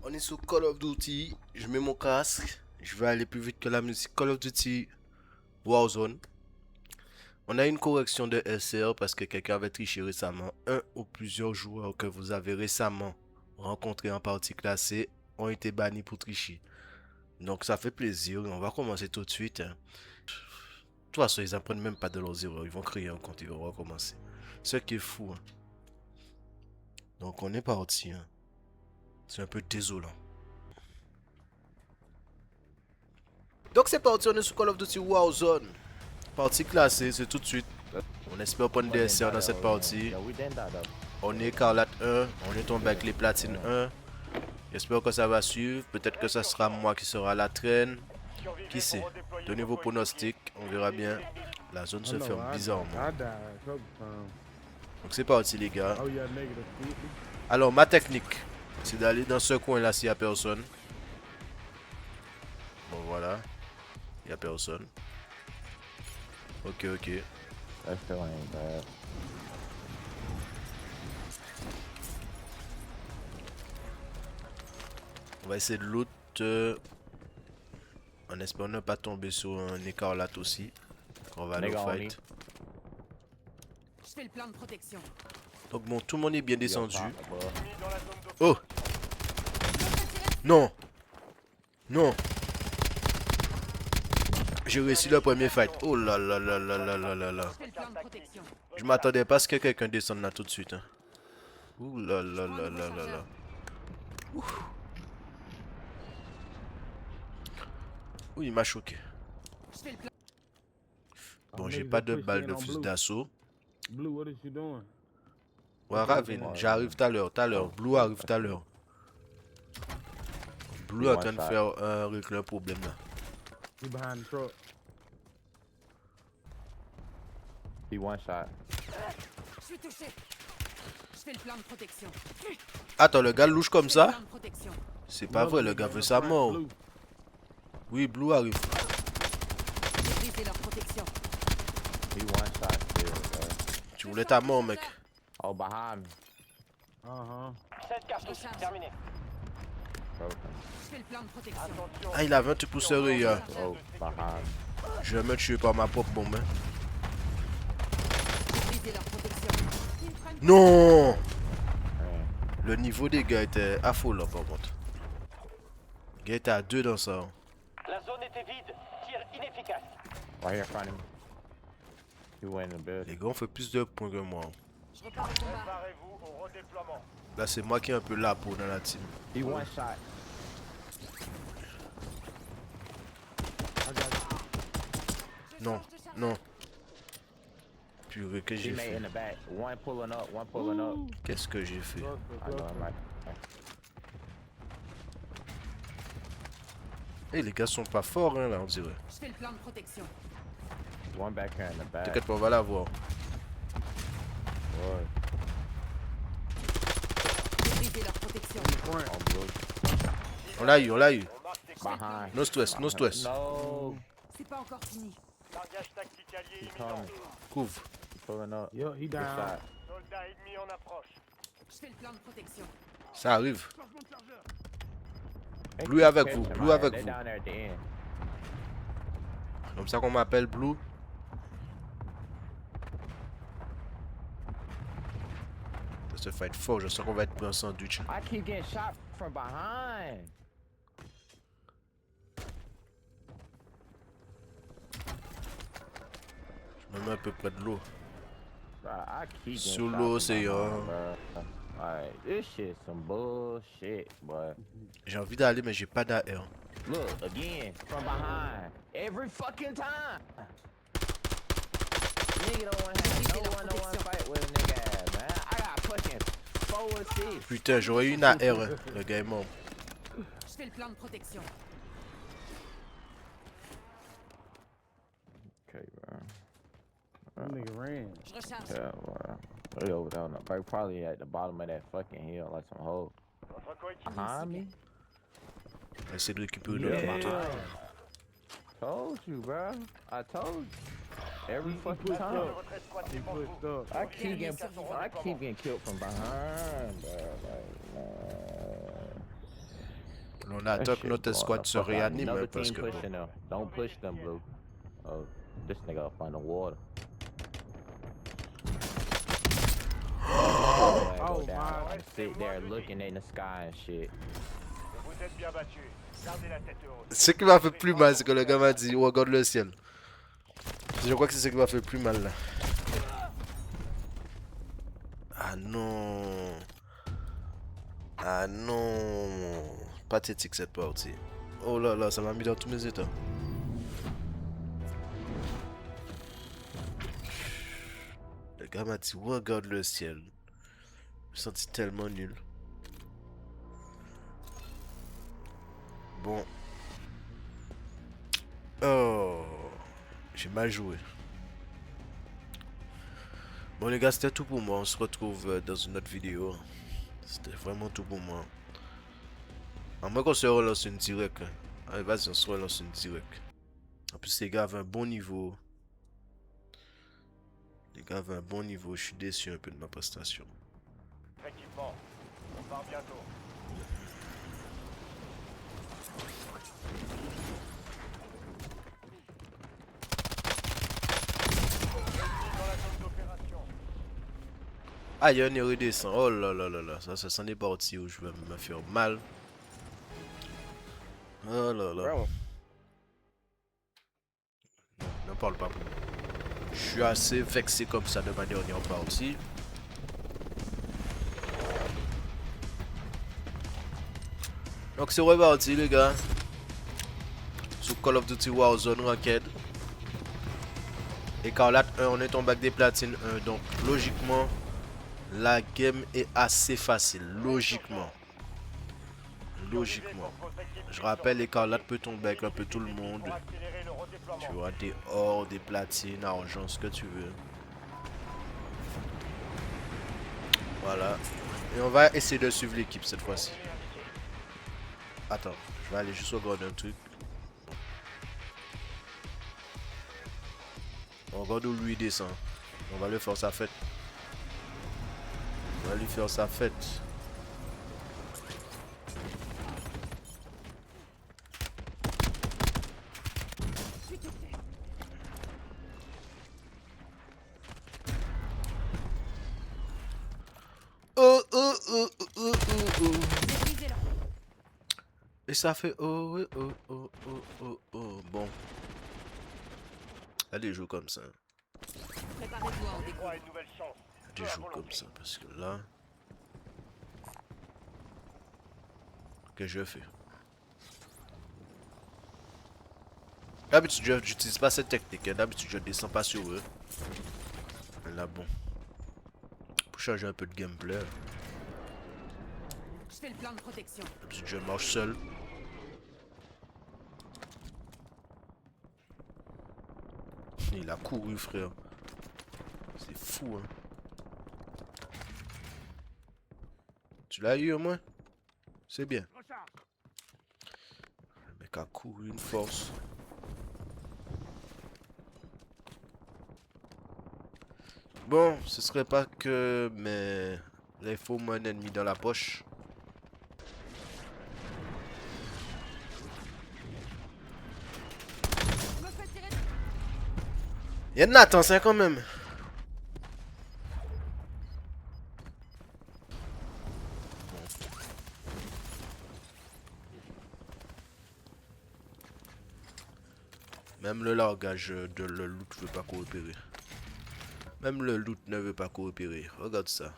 On est sur Call of Duty. Je mets mon casque. Je vais aller plus vite que la musique. Call of Duty Warzone. On a une correction de SR parce que quelqu'un avait triché récemment. Un ou plusieurs joueurs que vous avez récemment rencontrés en partie classée ont été bannis pour tricher. Donc ça fait plaisir. On va commencer tout de suite. De toute façon, ils apprennent même pas de leurs erreurs. Ils vont créer un compte, ils vont recommencer. Ce qui est fou. Donc on est parti. C'est un peu désolant. Donc c'est parti, on est sur Call of Duty Warzone. Partie classée, c'est tout de suite. On espère prendre des SR dans cette partie. On est Écarlate 1, on est tombé avec les Platines 1. J'espère que ça va suivre. Peut-être que ça sera moi qui sera à la traîne. Qui sait? Donnez vos pronostics, on verra bien. La zone se ferme bizarrement. Donc c'est parti les gars. Alors ma technique, c'est d'aller dans ce coin là s'il n'y a personne. Bon voilà. Il n'y a personne. Ok. That still ain't bad. On va essayer de loot en espérant ne pas tomber sur un écarlate aussi. On va aller au fight. Je fais le plan de protection. Donc bon, tout le monde est bien descendu. Bro. Oh! Non! Non! J'ai réussi le premier fight. Oh là là là là là là là là. Je fais le plan de protection. Je m'attendais pas à ce que quelqu'un descende là tout de suite. Hein. Ouh là là là là là là. Ouh. Ouh, il m'a choqué. Je fais le plan. Bon, j'ai pas de balle de fusil d'assaut. Blue, what is you doing? Ouais, Raven, j'arrive tout à l'heure, Blue arrive tout à l'heure. Blue est en train de faire régler un problème là. He behind the truck. He one shot. Je suis touché. Je fais le plan de protection. Attends, le gars louche comme Je fais le ça? plan de protection. C'est pas vrai, le gars veut sa mort. Blue. Oui, Blue arrive. J'ai brisé leur protection. He one shot still, bro. Tu voulais ta mort, mec. Oh, behind me. Uh-huh. Cette cartouche, terminé. Broken. Je fais le plan de protection. Attention. Ah, il avait un truc pour se rire. Oh, behind. Je vais me tuer par ma propre bombe. Hein. J'ai brisé leur protection. Ils me prennent. Non! Man. Le niveau des gars était affolant par contre. Le gars était à 2 dans ça. Hein. La zone était vide. Tir inefficace. Right here in front of me. He went in the building. Les gars ont fait plus de points que moi. Hein. Je repars au combat. Préparez-vous au redéploiement. Là, c'est moi qui ai un peu là pour dans la team. He one shot. Non, non. Purée, que j'ai Teammate fait? in the back. One pulling up, one pulling up. Qu'est-ce que j'ai fait? I know I'm right. Eh, les gars sont pas forts, hein, là, on dirait. Je fais le plan de protection. One back here in the back. T'inquiète pas, on va la voir. Boy, J'ai brisé leur protection. on blue. On l'a eu. On marque des Behind. No stress, no stress. No. C'est pas encore fini. largages tactiques alliés He's imminents. coming. Couvre. He's pulling up. Yo, he Good down. shot. Soldats ennemis en approche. Je fais le plan de protection. Ça arrive. They Blue keep avec catching vous, my Blue ass. avec They vous. down there at the end. Comme ça qu'on m'appelle Blue. Ça se fight fort, je sens qu'on va être pris en sandwich. I keep getting shot from behind. Je me mets un peu près de l'eau. Bro, I keep getting Sous shot l'eau, from c'est behind, bro. Like, this shit some bullshit, boy. J'ai envie d'aller, mais j'ai pas d'AR. Look, again, from behind. Every fucking time. Nigga don't wanna have no one fight with a nigga ass, man. I got fucking 4 assists. Putain, j'aurais eu une AR, hein. Le gars est mort. Je fais le plan de protection. Okay, bro. That nigga ran. Je recharge. Yeah, bro. They over there on the bro, probably at the bottom of that fucking hill, like some hoes. Votre coéquipier. Behind me? On va essayer de récupérer une autre Yeah. moto. Told you, bro. I told you. Every fucking De time. votre escouade He dépend de vous. pushed up. I keep getting killed from behind, bro. Like, man. On attend que notre squad se réanime Another parce team que bon. pushing them. Don't push them, Blue. Oh, this nigga will find the water. Oh, Down. my. I'm sitting there looking in the sky and shit. Vous êtes bien battus. Gardez la tête haute. Ce qui m'a fait plus mal, c'est que le gars m'a dit regarde le ciel. Je crois que c'est ce qui m'a fait plus mal là. Ah non. Ah non. Pathétique cette partie. Oh là là, ça m'a mis dans tous mes états. Le gars m'a dit regarde le ciel. Je me senti tellement nul. Bon. Oh. J'ai mal joué. Bon les gars, c'était tout pour moi. On se retrouve dans une autre vidéo. C'était vraiment tout pour moi. À moins qu'on se relance une direct. Allez, vas-y, on se relance une direct. En plus, les gars avaient un bon niveau. Les gars avaient un bon niveau. Je suis déçu un peu de ma prestation. Équipement. On part bientôt. Ennemi dans la zone d'opération. Ah, il y a un héros descend. Oh là là là là. Ça c'en est parti où je vais me faire mal. Oh là là. Bro. N'en parle pas. Je suis assez vexé comme ça de ma dernière partie. Donc c'est reparti les gars. Sur Call of Duty Warzone Ranked. Écarlate 1, on est tombé avec des platines 1. Donc logiquement, la game est assez facile. Logiquement. Je rappelle, Écarlate peut tomber avec un peu tout le monde. Pour accélérer le redéploiement. Tu vois, des ors, des platines, argent, ce que tu veux. Voilà. Et on va essayer de suivre l'équipe cette fois-ci. Attends, je vais aller juste regarder un truc. On regarde où lui descend. On va lui faire sa fête. On va lui faire sa fête. Oh oh oh oh oh oh. Détruisez-leur. Et ça fait oh oh oh oh oh oh oh. Bon. Allez, joue comme ça. Préparez-vous à en découdre. Droit à une nouvelle chance. Allez, joue comme ça parce que là. Que je fais. D'habitude, je n'utilise pas cette technique. D'habitude, je descends pas sur eux. Mais là, bon. Pour changer un peu de gameplay. Je fais le plan de protection. D'habitude, je marche seul. Il a couru, frère. C'est fou, hein. Tu l'as eu au moins? C'est bien. Le mec a couru une force. Bon, ce serait pas que mais il faut moi un ennemi dans la poche. Je me fais tirer. Il y a Nathan, c'est quand même. Même le largage de le loot veut pas coopérer. Même le loot ne veut pas coopérer. Regarde ça.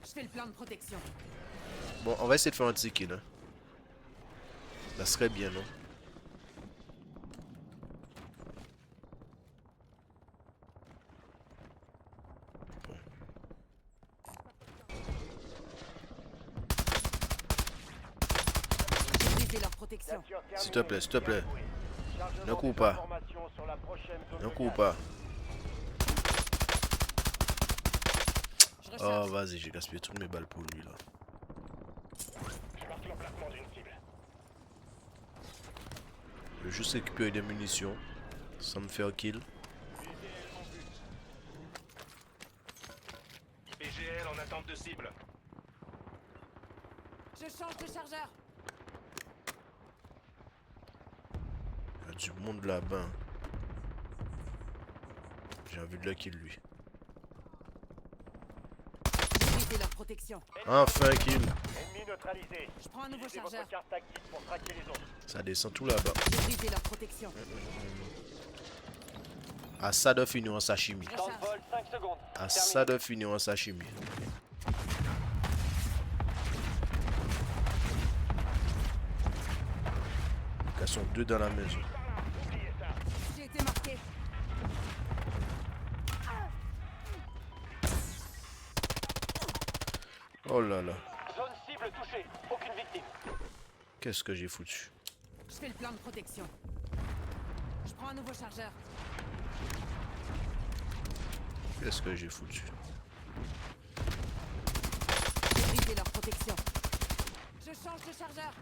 Je fais le plan de protection. Bon, on va essayer de faire un ticket là. Ça serait bien, non? Détruisez leur protection. S'il te plaît, s'il te plaît. Ne cours pas. Ne cours pas. Je recharge. Oh, vas-y, j'ai gaspillé toutes mes balles pour lui là. Je marque l'emplacement d'une cible. Je vais juste récupérer des munitions sans me faire kill. PGL en attente de cible. Je change de chargeur. Il y a du monde là-bas. J'ai envie de le kill lui. J'ai brisé leur protection. Enfin kill. Ennemi neutralisé. Je prends un nouveau Utilisez chargeur. votre carte tactique pour traquer les autres. Ça descend tout là-bas. J'ai brisé leur protection. À ça de finir en sashimi. Je recharge. 5 secondes. À ça de finir en sashimi. Ils sont deux dans la maison. Oubliez ça. J'ai été marqué. Oh là là. Zone cible touchée. Aucune victime. Qu'est-ce que j'ai foutu? Je fais le plan de protection. Je prends un nouveau chargeur. Qu'est-ce que j'ai foutu? J'ai brisé leur protection. Je change de chargeur.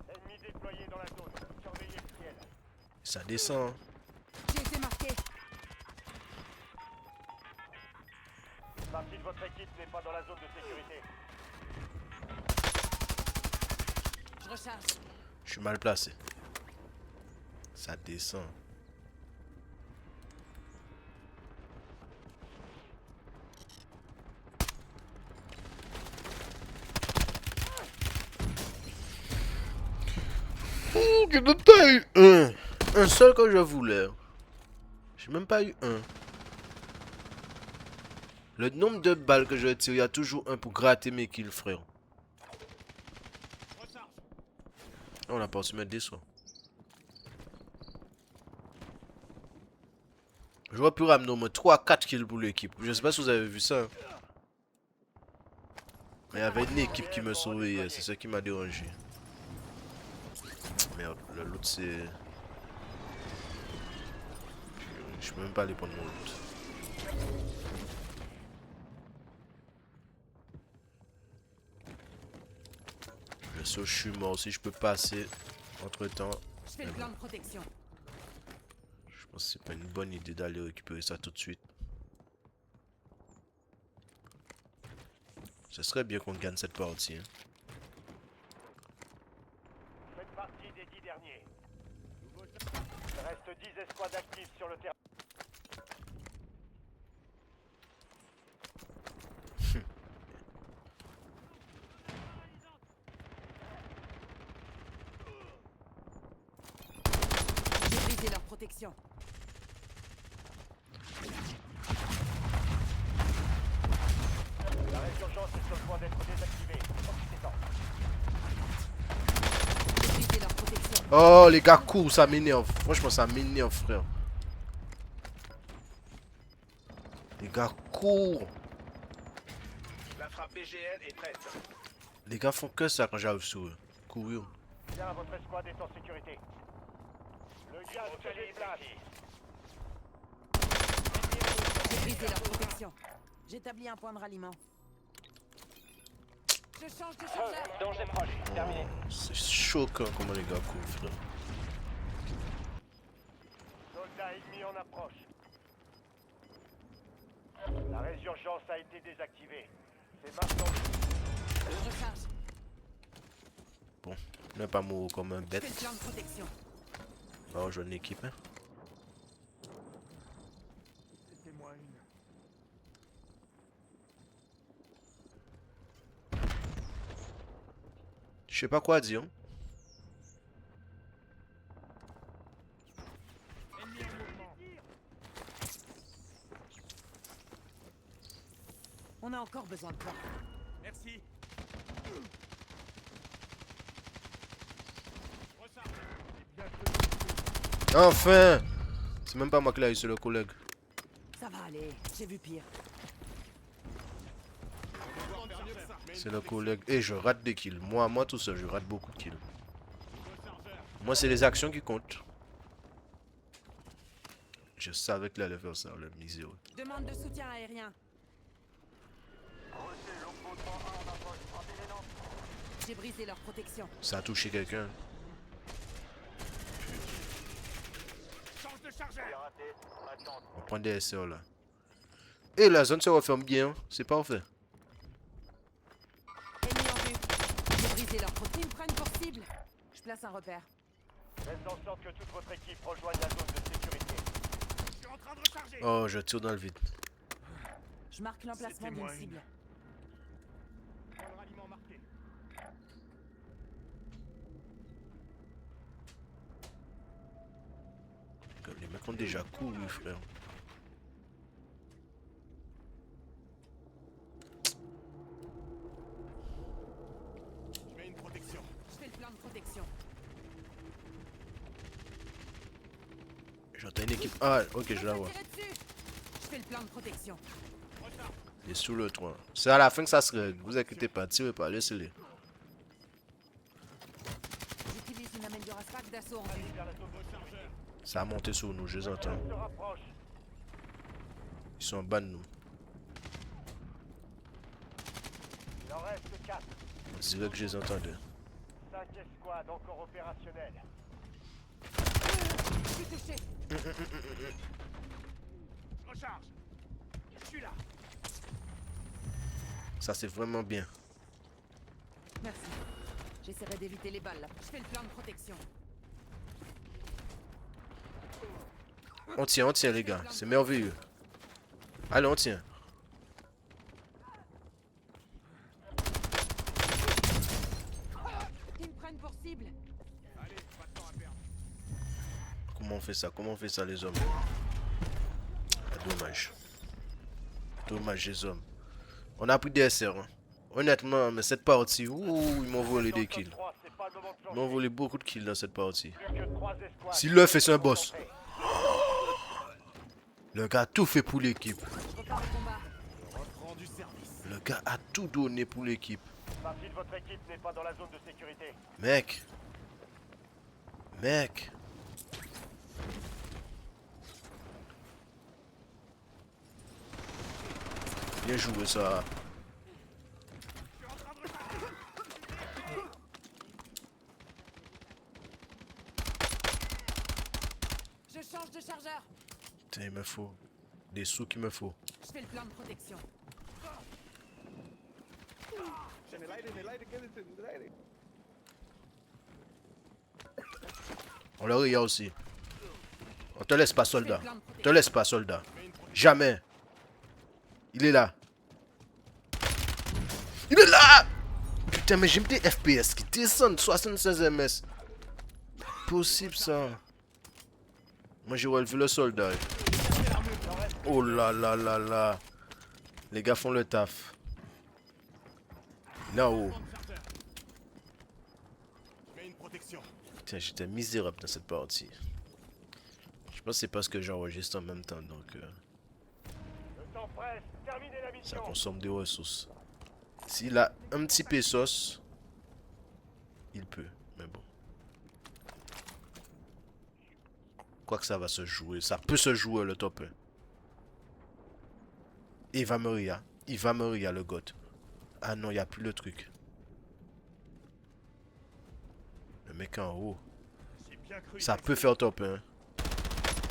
Ennemi déployé dans la zone. Surveillez le ciel. Ça descend. Hein. J'ai été marqué. Une partie de votre équipe n'est pas dans la zone de sécurité. Je recharge. Je suis mal placé. Ça descend. Oh, j'ai même pas eu un. Un seul que je voulais. J'ai même pas eu un. Le nombre de balles que je tire, il y a toujours un pour gratter mes kills, frère. On a pas aussi mettre des soins. J'aurais pu ramener au moins 3-4 kills pour l'équipe. Je sais pas si vous avez vu ça. Mais il y avait une équipe qui me sauvait, c'est ça qui m'a dérangé. Merde, l'autre c'est... Je peux même pas aller prendre mon loot. Le saut, je suis mort. Si je peux passer entre temps, Je fais le plan de protection. je pense que c'est pas une bonne idée d'aller récupérer ça tout de suite. Ce serait bien qu'on gagne cette partie. Hein. Faites partie des 10 derniers. Il reste 10 escouades actives sur le terrain. J'ai brisé leur protection. La résurgence est sur le point d'être désactivée. Profitez-en. J'ai brisé leur protection. Oh, les gars courent, ça m'énerve. Franchement, ça m'énerve, frère. Les gars courent. La frappe BGN est prête. Les gars font que ça quand j'arrive sur eux. Courir. Bien, votre escouade est en sécurité. Le gaz se déplace. J'ai brisé leur protection. J'établis un point de ralliement. Je change de chargeur. Danger proche. Terminé. C'est choquant comment les gars courent, frère. Soldat ennemi en approche. La résurgence a été désactivée. C'est maintenant. Je recharge. Bon, ne pas mourir comme un Je bête. fais le plan de protection. On va rejoindre l'équipe. Hein. C'était-moi une. Je sais pas quoi dire. On a encore besoin de toi. Merci. Enfin! C'est même pas moi qui l'ai eu, c'est le collègue. Ça va aller. J'ai vu pire. C'est le collègue. Et je rate des kills. Moi tout seul, je rate beaucoup de kills. Moi, c'est les actions qui comptent. Je savais qu'il allait faire ça, le miséreux. Demande de soutien aérien. J'ai brisé leur protection. Ça a touché quelqu'un. On prend des SR là. Et la zone se referme bien. C'est parfait. Ennemi en Viser leur protéine. Ils me prennent pour cible. Je place un repère. Faites en sorte que toute votre équipe rejoigne la zone de sécurité. Je suis en train de recharger. Oh, je tire dans le vide. Je marque l'emplacement d'une moi cible. Point de ralliement marqué. Comme les mecs ont déjà couru, frère. Je mets une protection. Je fais le plan de protection. J'entends une équipe. Ah, ok, je la vois. Tirer dessus. Je fais le plan de protection. Il est sous le toit. C'est à la fin que ça se règle. Vous inquiétez pas, tirez pas, laissez-les. J'utilise une amélioration d'assaut en vue. Vers la zone de chargeur. Ça a monté sur nous, je les entends. Se rapproche. Ils sont en bas de nous. Il en reste 4. On dirait que je les entendais. 5 escouades encore opérationnelles. Je suis touché. Je recharge. Je suis là. Ça, c'est vraiment bien. Merci. J'essaierai d'éviter les balles. Je fais le plan de protection. On tient, les gars. C'est merveilleux. Allez, on tient. Ils me prennent pour cible. Allez, pas de temps à perdre. Comment on fait ça, les hommes? Ah, dommage. Dommage, les hommes. On a pris des SR. Hein. Honnêtement, mais cette partie, ouh, ils m'ont volé des kills. C'est pas le moment de Ils m'ont volé beaucoup de kills dans cette partie. plus que 3 escouades. S'il le fait, c'est un boss. Le gars a tout fait pour l'équipe. Repart au combat. Reprends du service. Le gars a tout donné pour l'équipe. Une partie de votre équipe n'est pas dans la zone de sécurité. Mec. Mec. Bien joué ça. Je change de chargeur. Putain, il me faut des sous qu'il me faut. Je fais le plan de protection. On le regarde aussi. On te laisse pas, soldat. Te laisse pas, soldat. Jamais. Il est là. Il est là! Putain, mais j'aime des FPS qui descendent 76 ms. Possible ça. Moi j'ai relevé le soldat. Oh là là là là. Les gars font le taf. Là-haut. Je mets une protection. Putain, j'étais misérable dans cette partie. Je pense que c'est parce que j'enregistre en même temps, donc Le temps presse. Terminez la ça mission. consomme des ressources. S'il a un petit pesos, il peut, mais bon. Quoi que ça va se jouer, ça peut se jouer le top 1. Il va mourir le god. Ah non, il n'y a plus le truc. Le mec en haut. J'ai bien cru. Ça peut faire top 1.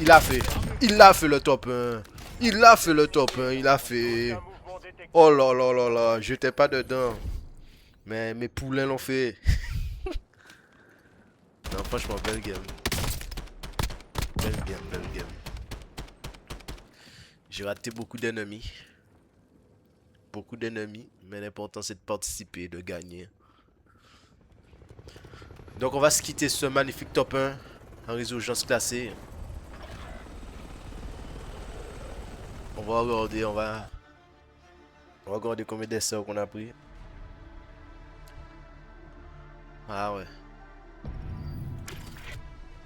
Il a fait le top 1. Il a fait le top 1, il a fait. Un mouvement détecté. Oh là là là là, j'étais pas dedans. Mais mes poulains l'ont fait. Non, franchement, belle game. Belle game, belle game. J'ai raté beaucoup d'ennemis. Beaucoup d'ennemis, mais l'important c'est de participer, de gagner. Donc on va se quitter ce magnifique top 1 en résurgence classée. On va regarder, on va regarder combien d'essais qu'on a pris. Ah ouais.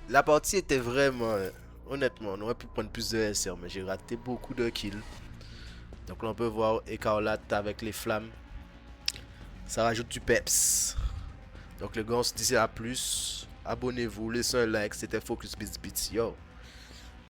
La partie était vraiment... Honnêtement, on aurait pu prendre plus de SR, mais j'ai raté beaucoup de kills. Donc là on peut voir Écarlate avec les flammes. Ça rajoute du peps. Donc les gars, on se dit à plus. Abonnez-vous, laissez un like. C'était Focus Beats Beats. Yo.